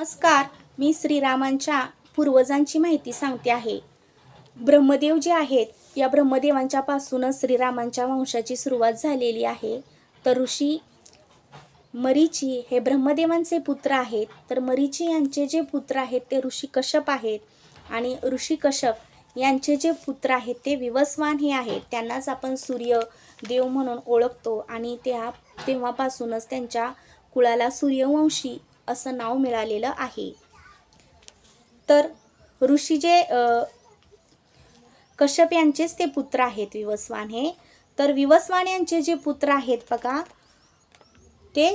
नमस्कार, मी श्रीरामांच्या पूर्वजांची माहिती सांगते आहे. ब्रह्मदेव जे आहेत, या ब्रह्मदेवांच्या पासूनच श्रीरामांच्या वंशाची सुरुवात झालेली आहे. तर ऋषी मरीची हे ब्रह्मदेवांचे पुत्र आहेत. तर मरीची यांचे जे पुत्र आहेत ते ऋषी कश्यप आहेत, आणि ऋषी कश्यप यांचे जे पुत्र आहेत ते विवस्वान हे आहेत. त्यांनाच आपण सूर्यदेव म्हणून ओळखतो, आणि तेव्हापासूनच त्यांच्या कुळाला सूर्यवंशी असं नाव मिळालेलं आहे. तर ऋषी जे कश्यप यांचेच ते पुत्र आहेत विवस्वान हे. तर विवस्वान यांचे जे पुत्र आहेत बघा, ते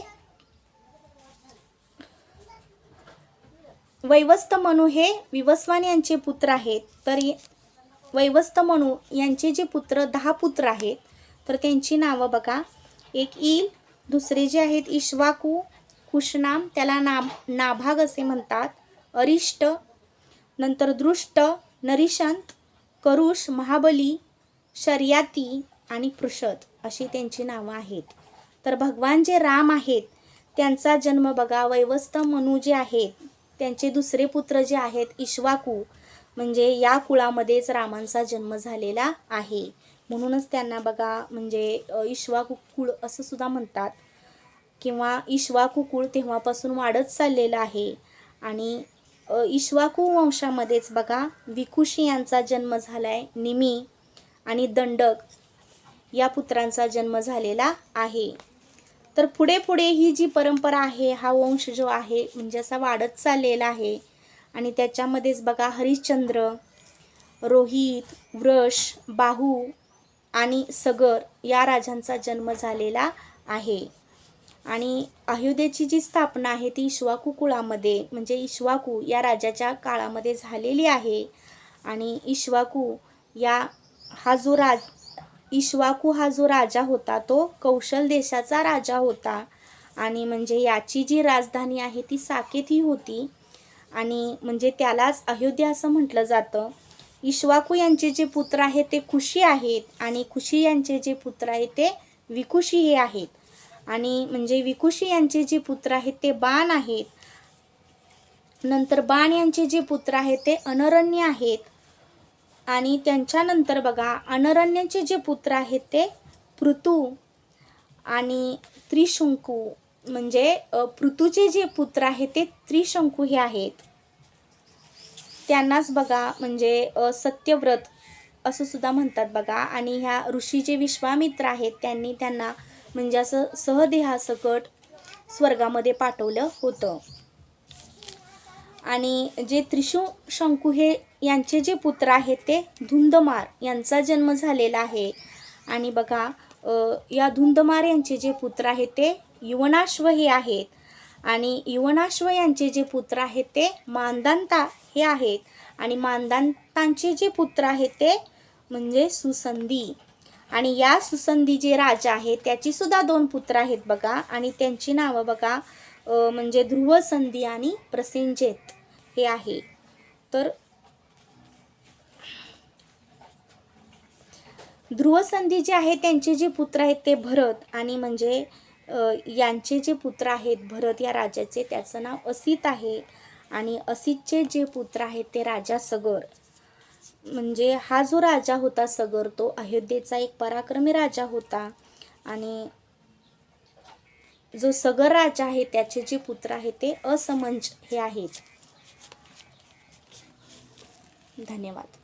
वैवस्त मनू हे विवस्वान यांचे पुत्र आहेत. तर वैवस्त मनू यांचे जे पुत्र 10 पुत्र आहेत, तर त्यांची नावं बघा. एक ईल, दुसरे जे आहेत इक्ष्वाकू, कुशनाम, त्याला नाभाग असे म्हणतात, अरिष्ट, नंतर दृष्ट, नरिशंत, करुष, महाबली, शर्याती आणि पृषद अशी त्यांची नावं आहेत. तर भगवान जे राम आहेत त्यांचा जन्म बघा, वैवस्त मनू जे आहेत त्यांचे दुसरे पुत्र जे आहेत इक्ष्वाकू, म्हणजे या कुळामध्येच रामांचा जन्म झालेला आहे. म्हणूनच त्यांना बघा म्हणजे इक्ष्वाकू कुळ असं सुद्धा म्हणतात, किंवा इक्ष्वाकू कुळ तेव्हापासून वाढत चाललेलं आहे. आणि इक्ष्वाकू वंशामध्येच बघा विकुशी यांचा जन्म झालाय, निमी आणि दंडक या पुत्रांचा जन्म झालेला आहे. तर पुढे पुढे ही जी परंपरा आहे, हा वंश जो आहे म्हणजे असा वाढत चाललेला आहे. आणि त्याच्यामध्येच बघा हरिश्चंद्र, रोहित, वृष, बाहू आणि सगर या राजांचा जन्म झालेला आहे. आणि अयोध्येची जी स्थापना आहे ती इक्ष्वाकू कुळामध्ये म्हणजे इक्ष्वाकू या राजाच्या काळामध्ये झालेली आहे. आणि इक्ष्वाकू हा जो राजा होता तो कौशल देशाचा राजा होता. आणि म्हणजे याची जी राजधानी आहे ती साकेत ही होती, आणि म्हणजे त्यालाच अयोध्या असं म्हटलं जातं. इक्ष्वाकू यांचे जे पुत्र आहेत ते कुशी आहेत, आणि कुशी यांचे जे पुत्र आहेत ते विकुशी हे आहेत. आणि म्हणजे विकुशी यांचे जे पुत्र आहेत ते बाण आहेत. नंतर बाण यांचे जे पुत्र आहेत ते अनरण्य आहेत. आणि त्यांच्यानंतर बघा अनरण्याचे जे पुत्र आहेत ते पृथु आणि त्रिशंकू, म्हणजे पृथूचे जे पुत्र आहेत ते त्रिशंकू हे आहेत. त्यांनाच बघा म्हणजे सत्यव्रत असं सुद्धा म्हणतात बघा. आणि ह्या ऋषी जे विश्वामित्र आहेत त्यांनी त्यांना म्हणजे असं सहदेहासकट स्वर्गामध्ये पाठवलं होतं. आणि जे त्रिशंकू हे यांचे जे पुत्र आहेत ते धुंधमार यांचा जन्म झालेला आहे. आणि बघा या धुंधमार यांचे जे पुत्र आहेत ते युवनाश्व हे आहेत. आणि युवनाश्व यांचे जे पुत्र आहेत ते मांदांता हे आहेत. आणि मांदांतांचे जे पुत्र आहेत ते म्हणजे सुसंधी. आणि या सुसंधी जे राजा आहेत त्याची सुद्धा 2 पुत्र आहेत बघा. आणि त्यांची नावं बघा म्हणजे ध्रुवसंधी आणि प्रसेनजित हे आहे. तर ध्रुवसंधी जे आहे त्यांचे जे पुत्र आहेत ते भरत, आणि म्हणजे यांचे जे पुत्र आहेत भरत या राजाचे त्याचं नाव असित आहे. आणि असितचे जे पुत्र आहेत ते राजा सगर. म्हणजे हा जो राजा होता सगर तो अयोध्येचा एक पराक्रमी राजा होता. आणि जो सगर राजा आहे त्याचे जे पुत्र आहेत ते असमंज हे आहेत. धन्यवाद.